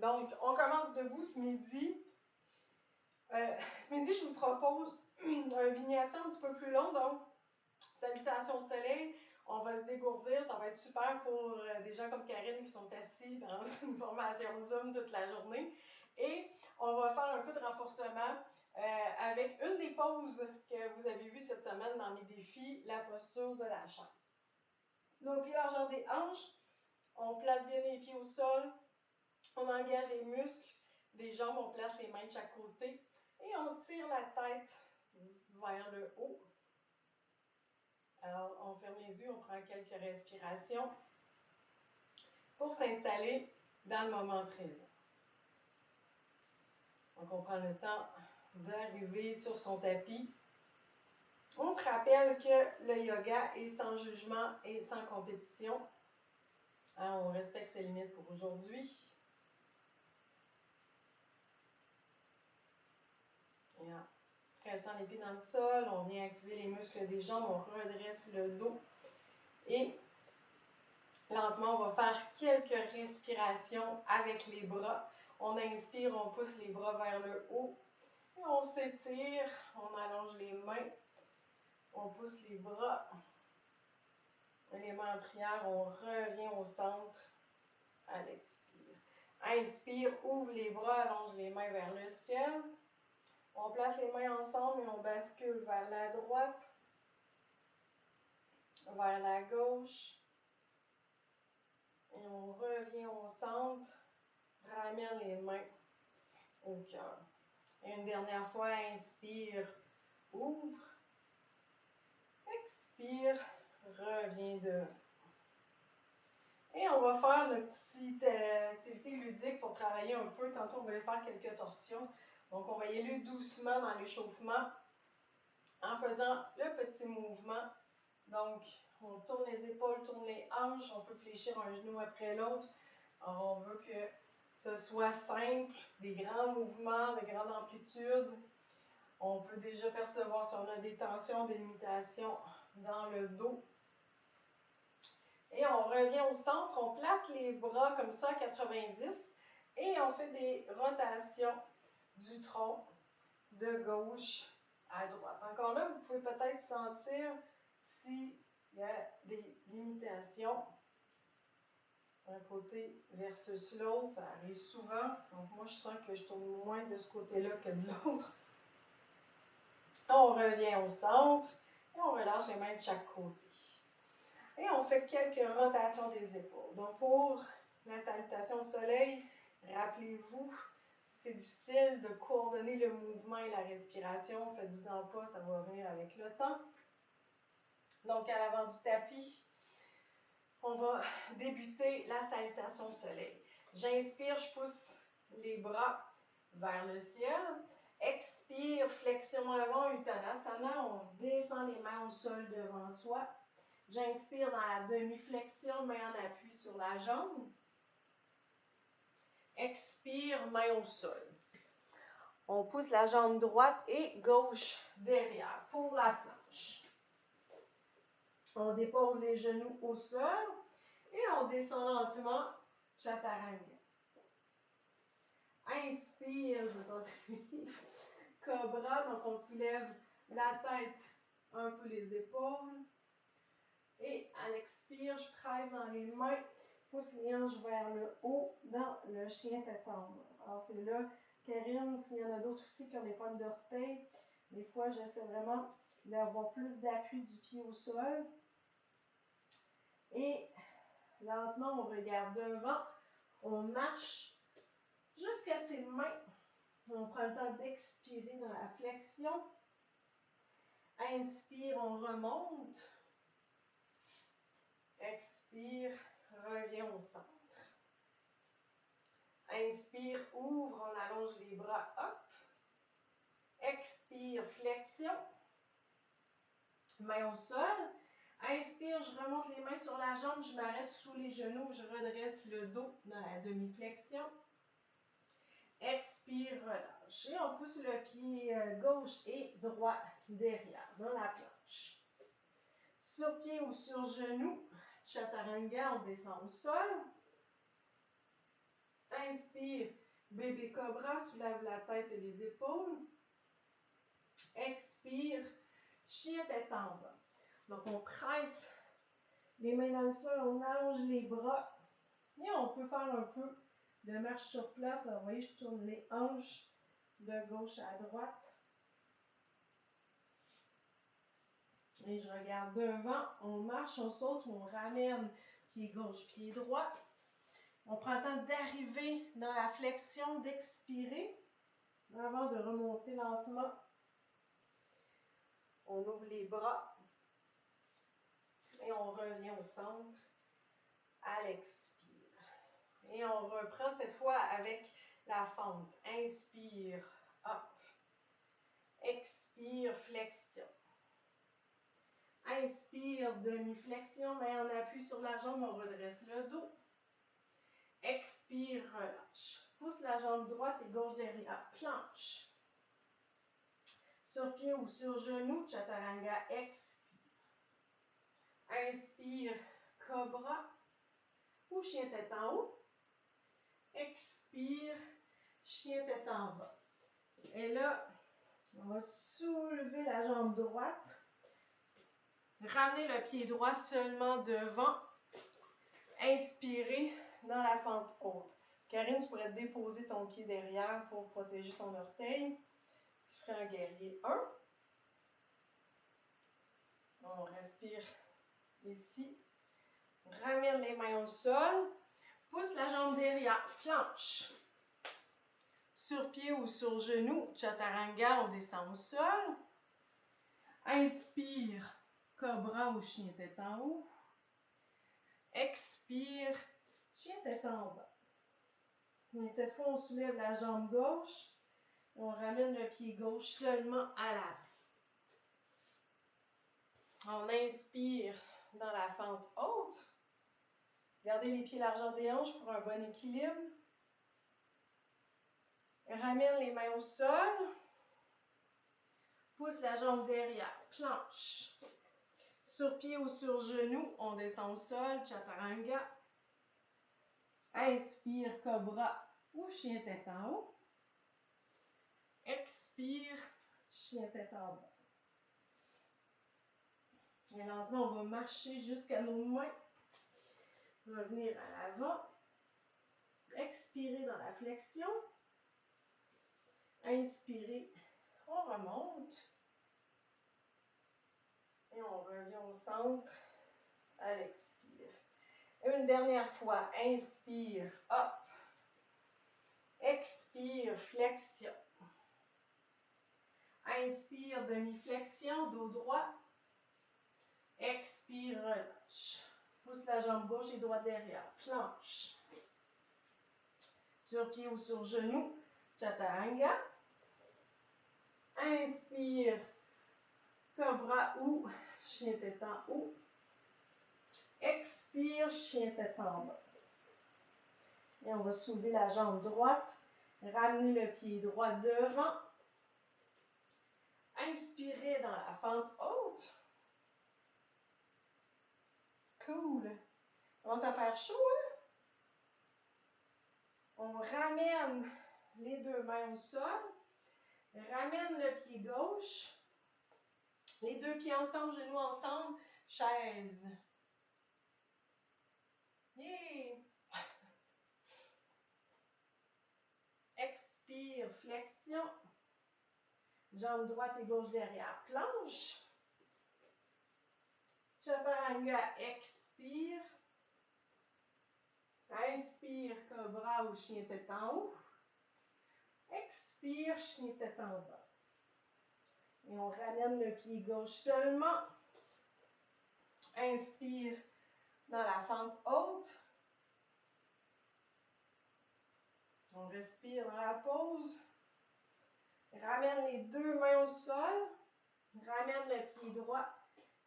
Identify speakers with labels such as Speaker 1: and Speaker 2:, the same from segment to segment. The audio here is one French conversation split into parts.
Speaker 1: Donc, on commence debout ce midi. Ce midi, je vous propose un vinyasa un petit peu plus long. Donc, salutations au soleil. On va se dégourdir. Ça va être super pour des gens comme Karine qui sont assis dans une formation Zoom toute la journée. Et on va faire un peu de renforcement avec une des poses que vous avez vues cette semaine dans mes défis, la posture de la chaise. Donc, largeur des hanches. On place bien les pieds au sol. On engage les muscles des jambes. On place les mains de chaque côté. Et on tire la tête vers le haut. Alors, on ferme les yeux, on prend quelques respirations pour s'installer dans le moment présent. Donc, on prend le temps d'arriver sur son tapis. On se rappelle que le yoga est sans jugement et sans compétition. Alors, on respecte ses limites pour aujourd'hui. Et en pressant les pieds dans le sol, on vient activer les muscles des jambes, on redresse le dos. Et lentement, on va faire quelques respirations avec les bras. On inspire, on pousse les bras vers le haut. Et on s'étire, on allonge les mains, on pousse les bras. Les mains en prière, on revient au centre à l'expire. Inspire, ouvre les bras, allonge les mains vers le ciel. On place les mains ensemble et on bascule vers la droite, vers la gauche. Et on revient au centre, ramène les mains au cœur. Et une dernière fois, inspire, ouvre. Expire, reviens devant. Et on va faire notre petite activité ludique pour travailler un peu. Tantôt, on va aller faire quelques torsions. Donc, on va y aller doucement dans l'échauffement en faisant le petit mouvement. Donc, on tourne les épaules, tourne les hanches. On peut fléchir un genou après l'autre. Alors, on veut que ce soit simple, des grands mouvements, de grande amplitude. On peut déjà percevoir si on a des tensions, des limitations dans le dos. Et on revient au centre, on place les bras comme ça à 90 et on fait des rotations du tronc de gauche à droite. Encore là, vous pouvez peut-être sentir s'il y a des limitations d'un côté versus l'autre. Ça arrive souvent. Donc moi, je sens que je tourne moins de ce côté-là que de l'autre. On revient au centre et on relâche les mains de chaque côté. Et on fait quelques rotations des épaules. Donc, pour la salutation au soleil, rappelez-vous, si c'est difficile de coordonner le mouvement et la respiration, faites-vous-en pas, ça va venir avec le temps. Donc, à l'avant du tapis, on va débuter la salutation au soleil. J'inspire, je pousse les bras vers le ciel. Expire, flexion avant, Uttanasana, on descend les mains au sol devant soi. J'inspire dans la demi-flexion, main en appui sur la jambe. Expire, main au sol. On pousse la jambe droite et gauche derrière pour la planche. On dépose les genoux au sol et on descend lentement, Chaturanga. Inspire, je vais Cobra, donc on soulève la tête, un peu les épaules. Et à l'expire, je presse dans les mains, pousse les hanches vers le haut dans le chien tête en bas. Alors c'est là, Karine, s'il y en a d'autres aussi qui ont des problèmes d'orteil, des fois j'essaie vraiment d'avoir plus d'appui du pied au sol. Et lentement, on regarde devant, on marche jusqu'à ses mains. On prend le temps d'expirer dans la flexion. Inspire, on remonte. Expire, reviens au centre. Inspire, ouvre, on allonge les bras, hop. Expire, flexion. Main au sol. Inspire, je remonte les mains sur la jambe, je m'arrête sous les genoux, je redresse le dos dans la demi-flexion. Expire, relâche. Et on pousse le pied gauche et droit derrière, dans la planche. Sur pied ou sur genou, Chaturanga, on descend au sol. Inspire. Inspire, bébé cobra, soulève la tête et les épaules. Expire, chien tête en bas. Donc on presse les mains dans le sol, on allonge les bras. Et on peut faire un peu de marche sur place. Alors, vous voyez, je tourne les hanches de gauche à droite. Et je regarde devant, on marche, on saute, on ramène pied gauche, pied droit. On prend le temps d'arriver dans la flexion, d'expirer avant de remonter lentement. On ouvre les bras et on revient au centre à l'expire. Et on reprend cette fois avec la fente. Inspire, hop. Expire, flexion. Inspire, demi-flexion, main en appui sur la jambe, on redresse le dos. Expire, relâche. Pousse la jambe droite et gauche derrière, planche. Sur pied ou sur genou, chaturanga, expire. Inspire, cobra ou chien tête en haut. Expire, chien tête en bas. Et là, on va soulever la jambe droite. Ramenez le pied droit seulement devant. Inspirez dans la fente haute. Karine, tu pourrais déposer ton pied derrière pour protéger ton orteil. Tu ferais un guerrier 1. On respire ici. Ramène les mains au sol. Pousse la jambe derrière. Planche. Sur pied ou sur genou, chaturanga, on descend au sol. Inspire, cobra ou chien tête en haut. Expire, chien tête en bas. Et cette fois, on soulève la jambe gauche. Et on ramène le pied gauche seulement à l'avant. On inspire dans la fente haute. Gardez les pieds largeur des hanches pour un bon équilibre. Ramène les mains au sol. Pousse la jambe derrière. Planche. Sur pied ou sur genou, on descend au sol. Chaturanga. Inspire, cobra ou chien tête en haut. Expire, chien tête en bas. Et lentement, on va marcher jusqu'à nos mains. Revenir à l'avant. Expirer dans la flexion. Inspirer, on remonte. Et on revient au centre à l'expire. Une dernière fois, inspire, hop. Expire, flexion. Inspire, demi-flexion, dos droit. Expire, relâche. Pousse la jambe gauche et droite derrière. Planche. Sur pied ou sur genou, chaturanga. Inspire, cobra ou chien tête en haut. Expire, chien tête en bas. Et on va soulever la jambe droite. Ramener le pied droit devant. Inspirez dans la fente haute. Cool. On commence à faire chaud, hein? On ramène les deux mains au sol. Ramène le pied gauche. Les deux pieds ensemble, genoux ensemble. Chaise. Yeah! Expire, flexion. Jambe droite et gauche derrière, planche. Chaturanga, expire. Inspire, cobra ou chien tête en haut. Expire, chien tête en bas. Et on ramène le pied gauche seulement. Inspire dans la fente haute. On respire dans la pause. Ramène les deux mains au sol. Ramène le pied droit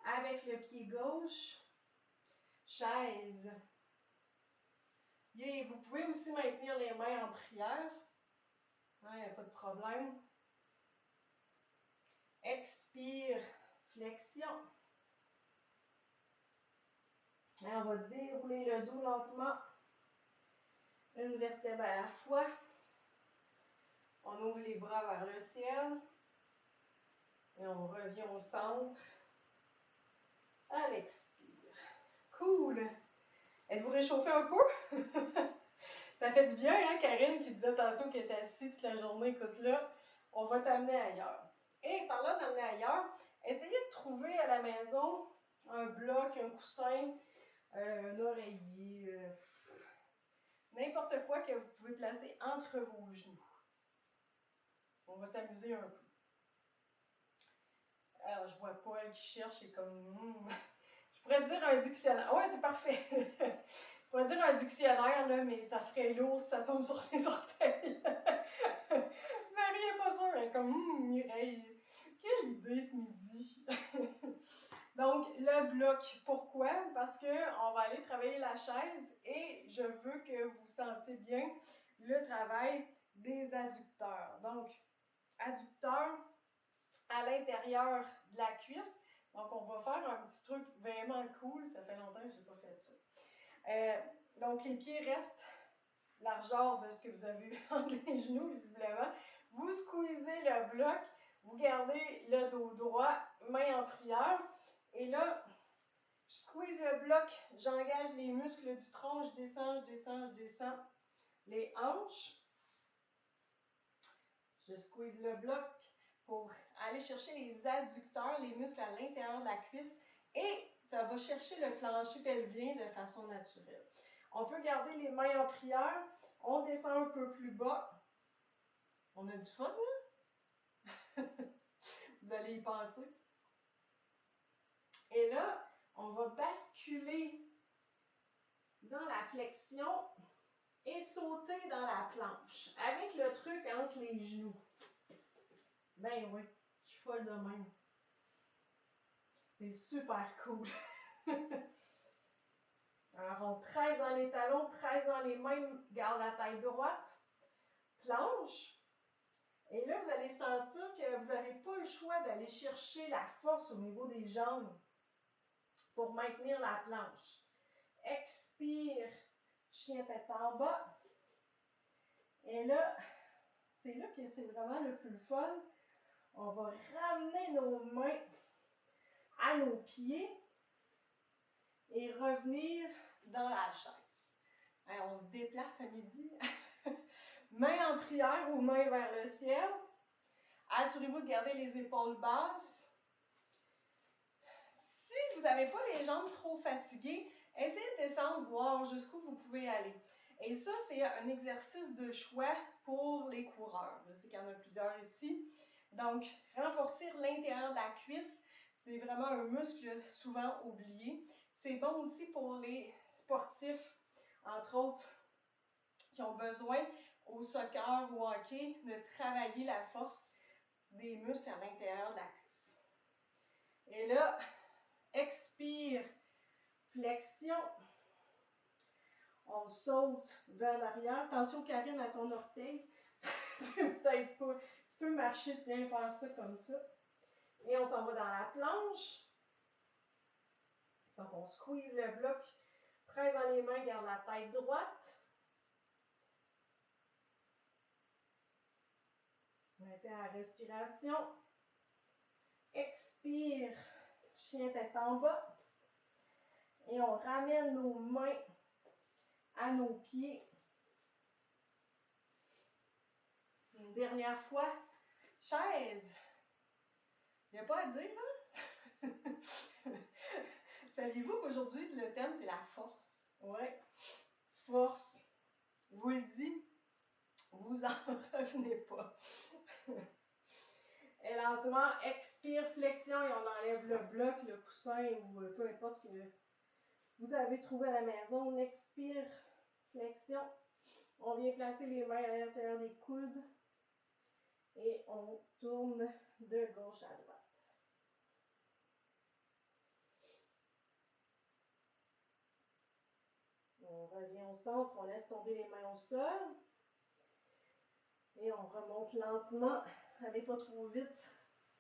Speaker 1: avec le pied gauche. Chaise. Yeah. Vous pouvez aussi maintenir les mains en prière. Il n'y a pas de problème. Expire, flexion. Et on va dérouler le dos lentement. Une vertèbre à la fois. On ouvre les bras vers le ciel. Et on revient au centre. À l'expire. Cool! Êtes-vous réchauffé un peu? Ça fait du bien, hein, Karine, qui disait tantôt qu'elle était assise toute la journée. Écoute, là, on va t'amener ailleurs. Et parlant d'amener ailleurs, essayez de trouver à la maison un bloc, un coussin, un oreiller, n'importe quoi que vous pouvez placer entre vos genoux. On va s'amuser un peu. Alors, je vois Paul qui cherche, c'est comme... Je pourrais dire un dictionnaire. Ouais, c'est parfait. Je pourrais dire un dictionnaire, là, mais ça serait lourd si ça tombe sur les orteils. Marie n'est pas sûre. Elle est comme, Mireille, quelle idée ce midi. Donc, le bloc, pourquoi? Parce qu'on va aller travailler la chaise et je veux que vous sentiez bien le travail des adducteurs. Donc, adducteurs à l'intérieur de la cuisse. Donc, on va faire un petit truc vraiment cool. Ça fait longtemps que je n'ai pas fait ça. Donc, les pieds restent largeur de ce que vous avez entre les genoux, visiblement. Vous squeezez le bloc. Vous gardez le dos droit, main en prière. Et là, je squeeze le bloc. J'engage les muscles du tronc. Je descends, je descends, je descends. Les hanches. Je squeeze le bloc pour aller chercher les adducteurs, les muscles à l'intérieur de la cuisse, et ça va chercher le plancher pelvien de façon naturelle. On peut garder les mains en prière, on descend un peu plus bas. On a du fun, hein? Vous allez y penser. Et là, on va basculer dans la flexion et sauter dans la planche, avec le truc entre les genoux. Ben oui, je suis folle de même. C'est super cool. Alors, on presse dans les talons, presse dans les mains, garde la taille droite, planche. Et là, vous allez sentir que vous n'avez pas le choix d'aller chercher la force au niveau des jambes pour maintenir la planche. Expire, chien tête en bas. Et là, c'est là que c'est vraiment le plus fun. On va ramener nos mains à nos pieds et revenir dans la chaise. Alors, on se déplace à midi. Main en prière ou main vers le ciel. Assurez-vous de garder les épaules basses. Si vous n'avez pas les jambes trop fatiguées, essayez de descendre, voir jusqu'où vous pouvez aller. Et ça, c'est un exercice de choix pour les coureurs. Je sais qu'il y en a plusieurs ici. Donc, renforcer l'intérieur de la cuisse, c'est vraiment un muscle souvent oublié. C'est bon aussi pour les sportifs, entre autres, qui ont besoin au soccer ou au hockey de travailler la force des muscles à l'intérieur de la cuisse. Et là, expire, flexion. On saute vers l'arrière. Attention, Karine, à ton orteil. Peut-être pas. Tu peux marcher, tiens, faire ça comme ça. Et on s'en va dans la planche. Donc, on squeeze le bloc. Presse dans les mains, garde la tête droite. Mettez la respiration. Expire, chien tête en bas. Et on ramène nos mains à nos pieds. Une dernière fois, chaise. Il n'y a pas à dire, hein? Saviez-vous qu'aujourd'hui, le thème, c'est la force? Ouais, force. Je vous le dis, vous en revenez pas. Et lentement, expire, flexion, et on enlève le bloc, le coussin, ou peu importe que vous avez trouvé à la maison. On expire, flexion. On vient placer les mains à l'intérieur des coudes. Et on tourne de gauche à droite. On revient au centre, on laisse tomber les mains au sol. Et on remonte lentement. Allez pas trop vite,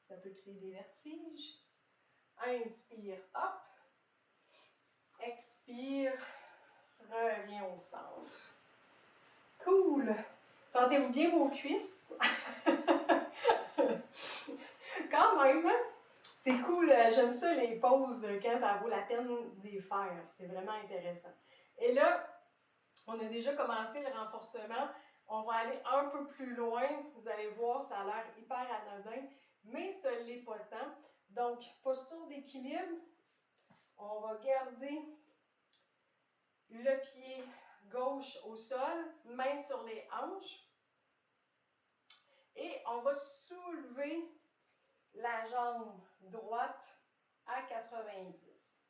Speaker 1: ça peut créer des vertiges. Inspire, hop. Expire, reviens au centre. Sentez-vous bien vos cuisses? Quand même, hein? C'est cool, j'aime ça les pauses quand ça vaut la peine de les faire. C'est vraiment intéressant. Et là, on a déjà commencé le renforcement. On va aller un peu plus loin. Vous allez voir, ça a l'air hyper anodin, mais ça ne l'est pas tant. Donc, posture d'équilibre. On va garder le pied gauche au sol, main sur les hanches. Et on va soulever la jambe droite à 90.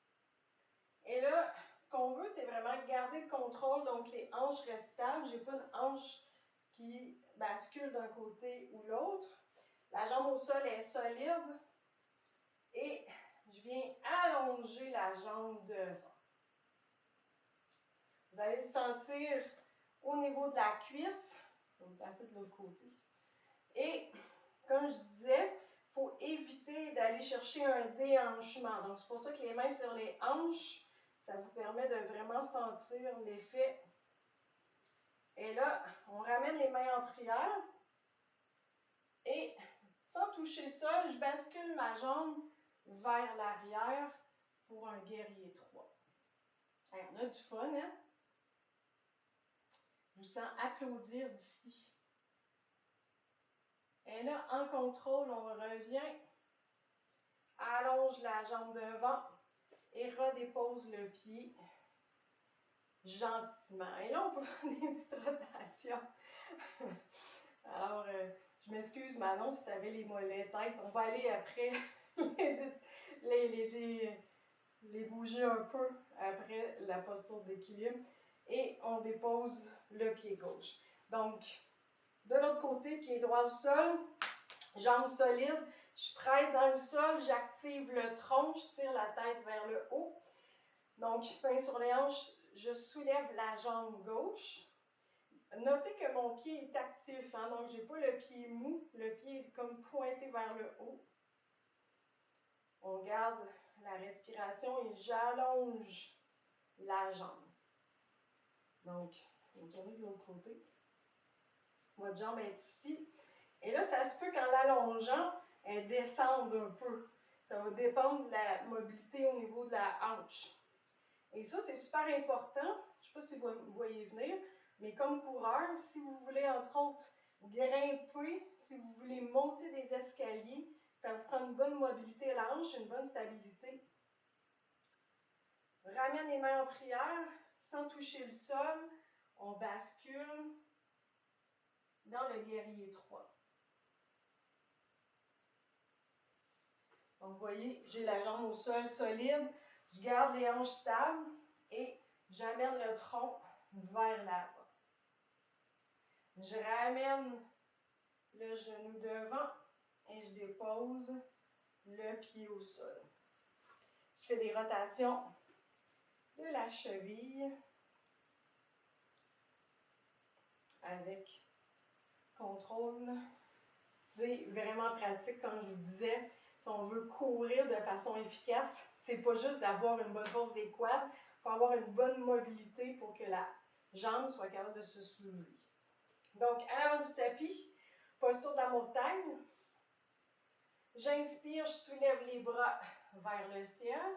Speaker 1: Et là, ce qu'on veut, c'est vraiment garder le contrôle, donc les hanches restent stables. Je n'ai pas une hanche qui bascule d'un côté ou l'autre. La jambe au sol est solide. Et je viens allonger la jambe devant. Vous allez le sentir au niveau de la cuisse. Je vais vous passer de l'autre côté. Et, comme je disais, il faut éviter d'aller chercher un déhanchement. Donc, c'est pour ça que les mains sur les hanches, ça vous permet de vraiment sentir l'effet. Et là, on ramène les mains en prière. Et, sans toucher le sol, je bascule ma jambe vers l'arrière pour un guerrier 3. Hey, on a du fun, hein? Je vous sens applaudir d'ici. Et là, en contrôle, on revient. Allonge la jambe devant et redépose le pied gentiment. Et là, on peut faire des petites rotations. Alors, je m'excuse, Manon, si tu avais les mollets tête. On va aller après les bouger un peu après la posture d'équilibre. Et on dépose le pied gauche. Donc, de l'autre côté, pied droit au sol, jambes solides. Je presse dans le sol, j'active le tronc, je tire la tête vers le haut. Donc, main sur les hanches, je soulève la jambe gauche. Notez que mon pied est actif, hein, donc je n'ai pas le pied mou, le pied est comme pointé vers le haut. On garde la respiration et j'allonge la jambe. Donc, on va tourner de l'autre côté. Votre jambe est ici. Et là, ça se peut qu'en l'allongeant, elle descende un peu. Ça va dépendre de la mobilité au niveau de la hanche. Et ça, c'est super important. Je ne sais pas si vous voyez venir, mais comme coureur, si vous voulez, entre autres, grimper, si vous voulez monter des escaliers, ça vous prend une bonne mobilité à la hanche, une bonne stabilité. Ramène les mains en prière, sans toucher le sol. On bascule dans le guerrier 3. Donc, vous voyez, j'ai la jambe au sol solide, je garde les hanches stables et j'amène le tronc vers l'avant. Je ramène le genou devant et je dépose le pied au sol. Je fais des rotations de la cheville avec contrôle. C'est vraiment pratique, comme je vous disais. Si on veut courir de façon efficace, c'est pas juste d'avoir une bonne force des quads, il faut avoir une bonne mobilité pour que la jambe soit capable de se soulever. Donc, à l'avant du tapis, posture de la montagne. J'inspire, je soulève les bras vers le ciel.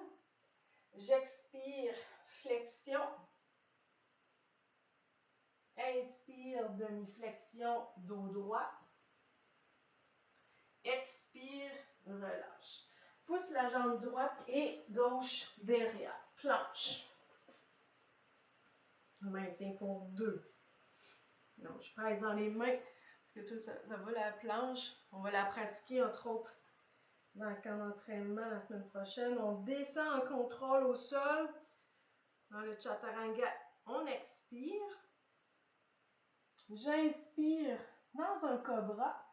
Speaker 1: J'expire, flexion. Inspire, demi-flexion, dos droit. Expire, relâche. Pousse la jambe droite et gauche derrière. Planche. On maintient pour 2. Donc, je presse dans les mains. Parce que tout ça va la planche. On va la pratiquer, entre autres, dans le camp d'entraînement la semaine prochaine. On descend en contrôle au sol. Dans le chaturanga, on expire. J'inspire dans un cobra.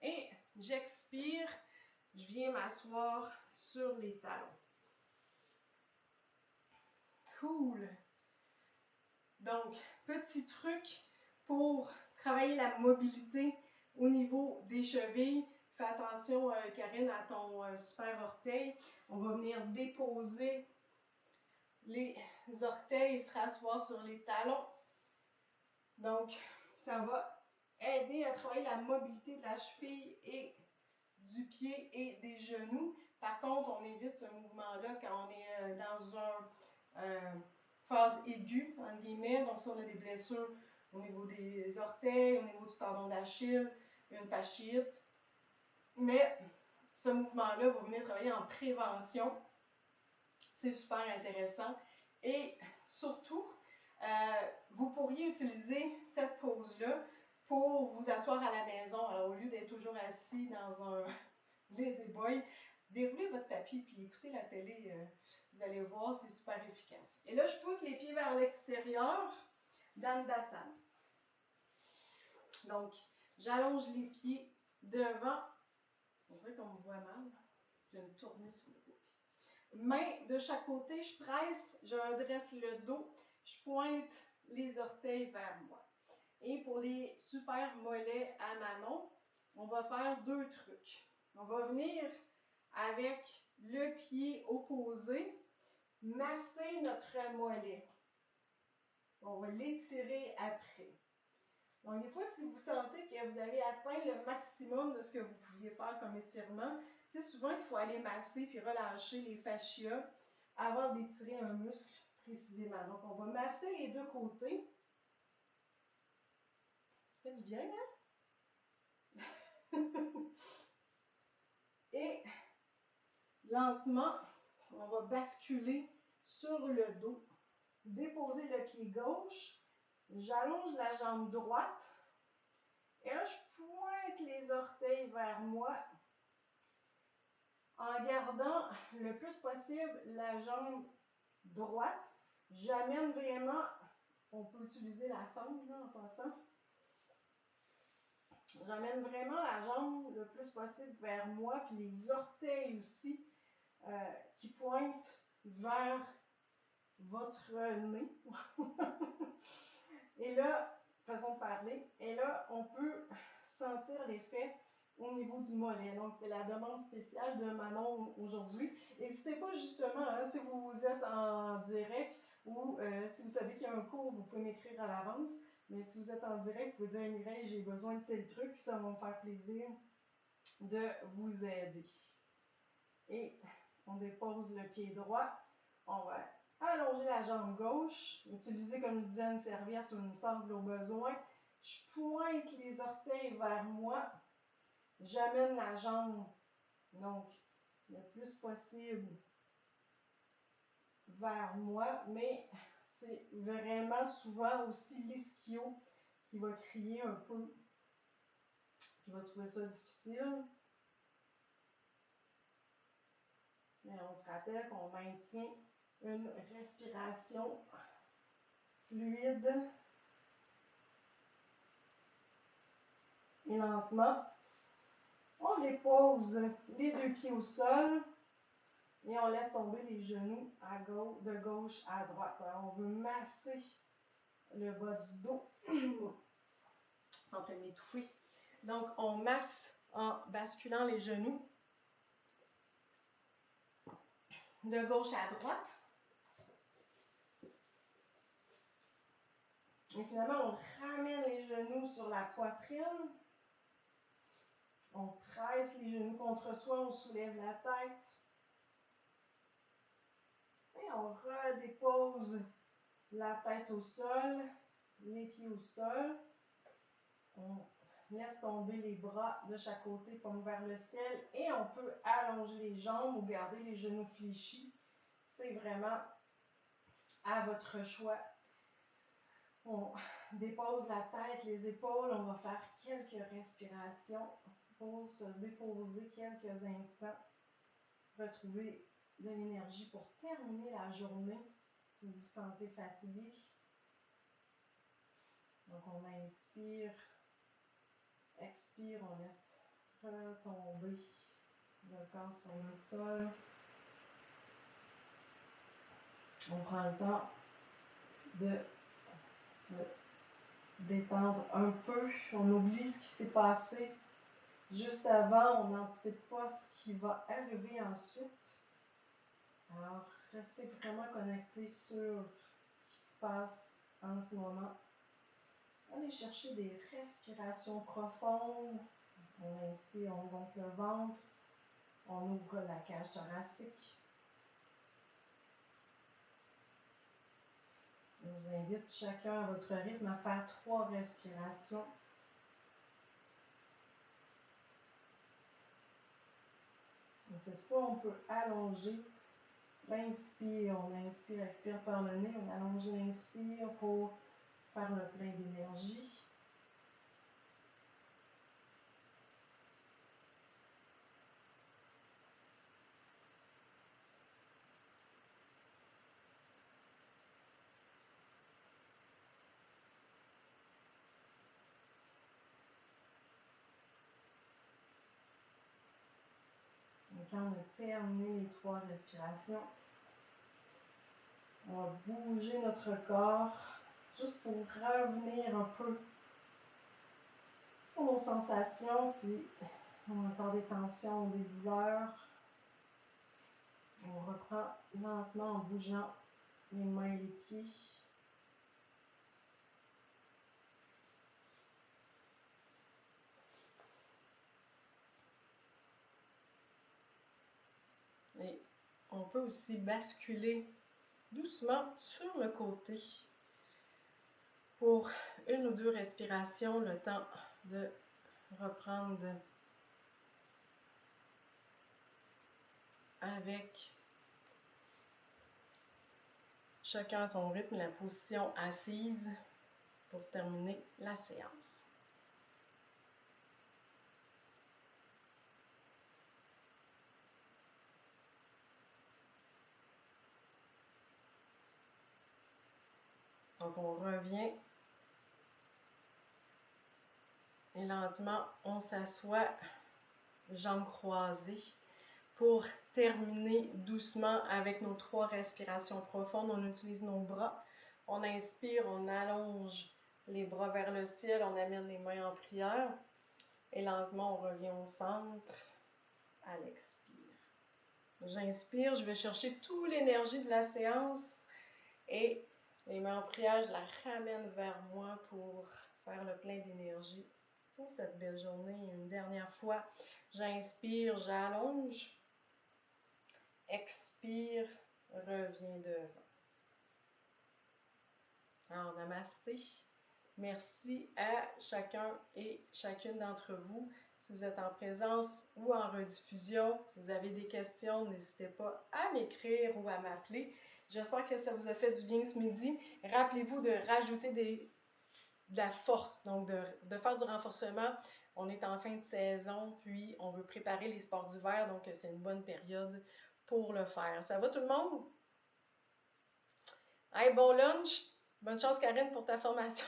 Speaker 1: Et j'expire, je viens m'asseoir sur les talons. Cool! Donc, petit truc pour travailler la mobilité au niveau des chevilles. Fais attention, Karine, à ton super orteil. On va venir déposer les orteils et se rasseoir sur les talons. Donc, ça va aider à travailler la mobilité de la cheville et du pied et des genoux. Par contre, on évite ce mouvement-là quand on est dans une phase aiguë, entre guillemets. Donc, si on a des blessures au niveau des orteils, au niveau du tendon d'Achille, une fasciite. Mais ce mouvement-là va venir travailler en prévention. C'est super intéressant. Et surtout, vous pourriez utiliser cette pose-là pour vous asseoir à la maison. Alors, au lieu d'être toujours assis dans un lazy-boy, déroulez votre tapis puis écoutez la télé. Vous allez voir, c'est super efficace. Et là, je pousse les pieds vers l'extérieur, Dandasana. Donc, j'allonge les pieds devant. On dirait qu'on me voit mal. Je vais me tourner sur le côté. Main de chaque côté, je presse, je redresse le dos, je pointe les orteils vers moi. Et pour les super mollets à manon, on va faire deux trucs. On va venir avec le pied opposé, masser notre mollet. On va l'étirer après. Donc, des fois, si vous sentez que vous avez atteint le maximum de ce que vous pouviez faire comme étirement, c'est souvent qu'il faut aller masser puis relâcher les fascias avant d'étirer un muscle précisément. Donc, on va masser les deux côtés. Ça fait du bien, hein? Et lentement, on va basculer sur le dos, déposer le pied gauche, j'allonge la jambe droite, et là, je pointe les orteils vers moi en gardant le plus possible la jambe droite. J'amène vraiment, on peut utiliser la sangle là, en passant, j'amène vraiment la jambe le plus possible vers moi, puis les orteils aussi qui pointent vers votre nez. Et là, façon de parler, et là, on peut sentir l'effet au niveau du mollet. Donc, c'était la demande spéciale de Manon aujourd'hui. N'hésitez pas justement, hein, si vous êtes en direct ou si vous savez qu'il y a un cours, vous pouvez m'écrire à l'avance. Mais si vous êtes en direct, vous pouvez dire Mireille, j'ai besoin de tel truc, ça va me faire plaisir de vous aider. Et on dépose le pied droit. On va allonger la jambe gauche. Utiliser, comme je disais, une serviette ou une sangle au besoin. Je pointe les orteils vers moi. J'amène la jambe, donc, le plus possible vers moi, mais c'est vraiment souvent aussi l'ischio qui va crier un peu, qui va trouver ça difficile. Mais on se rappelle qu'on maintient une respiration fluide et lentement. On dépose les deux pieds au sol et on laisse tomber les genoux de gauche à droite. Alors, on veut masser le bas du dos. Je suis en train de m'étouffer. Donc, on masse en basculant les genoux de gauche à droite. Et finalement, on ramène les genoux sur la poitrine. On presse les genoux contre soi, on soulève la tête. Et on redépose la tête au sol, les pieds au sol. On laisse tomber les bras de chaque côté, paume vers le ciel. Et on peut allonger les jambes ou garder les genoux fléchis. C'est vraiment à votre choix. On dépose la tête, les épaules. On va faire quelques respirations pour se déposer quelques instants. Retrouver de l'énergie pour terminer la journée si vous vous sentez fatigué. Donc, on inspire, expire, on laisse retomber le corps sur le sol. On prend le temps de se détendre un peu. On oublie ce qui s'est passé juste avant. On n'anticipe pas ce qui va arriver ensuite. Alors, restez vraiment connectés sur ce qui se passe en ce moment. Allez chercher des respirations profondes. On inspire, on gonfle le ventre. On ouvre la cage thoracique. Je vous invite chacun à votre rythme à faire 3 respirations. Et cette fois, on peut allonger l'inspire. On inspire, expire par le nez. On allonge l'inspire pour faire le plein d'énergie. Et quand on a terminé les 3 respirations, on va bouger notre corps juste pour revenir un peu sur nos sensations, si on a encore des tensions ou des douleurs. On reprend lentement en bougeant les mains et les pieds. Et on peut aussi basculer doucement sur le côté pour 1 ou 2 respirations, le temps de reprendre avec chacun à son rythme la position assise pour terminer la séance. Donc on revient et lentement on s'assoit, jambes croisées, pour terminer doucement avec nos 3 respirations profondes. On utilise nos bras. On inspire, on allonge les bras vers le ciel, on amène les mains en prière. Et lentement, on revient au centre à l'expire. J'inspire, je vais chercher toute l'énergie de la séance et les mains en prière, je la ramène vers moi pour faire le plein d'énergie pour cette belle journée. Une dernière fois, j'inspire, j'allonge. Expire, reviens devant. Alors, namasté. Merci à chacun et chacune d'entre vous. Si vous êtes en présence ou en rediffusion, si vous avez des questions, n'hésitez pas à m'écrire ou à m'appeler. J'espère que ça vous a fait du bien ce midi. Rappelez-vous de rajouter de la force, donc de faire du renforcement. On est en fin de saison, puis on veut préparer les sports d'hiver, donc c'est une bonne période pour le faire. Ça va tout le monde? Hey, bon lunch! Bonne chance, Karine, pour ta formation.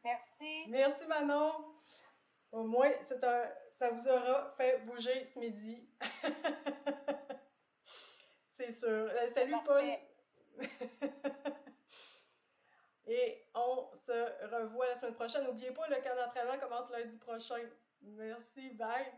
Speaker 2: Merci.
Speaker 1: Merci, Manon. Au moins, ça vous aura fait bouger ce midi. C'est sûr. Salut, Paul. Et on se revoit la semaine prochaine. N'oubliez pas, le camp d'entraînement commence lundi prochain. Merci, bye.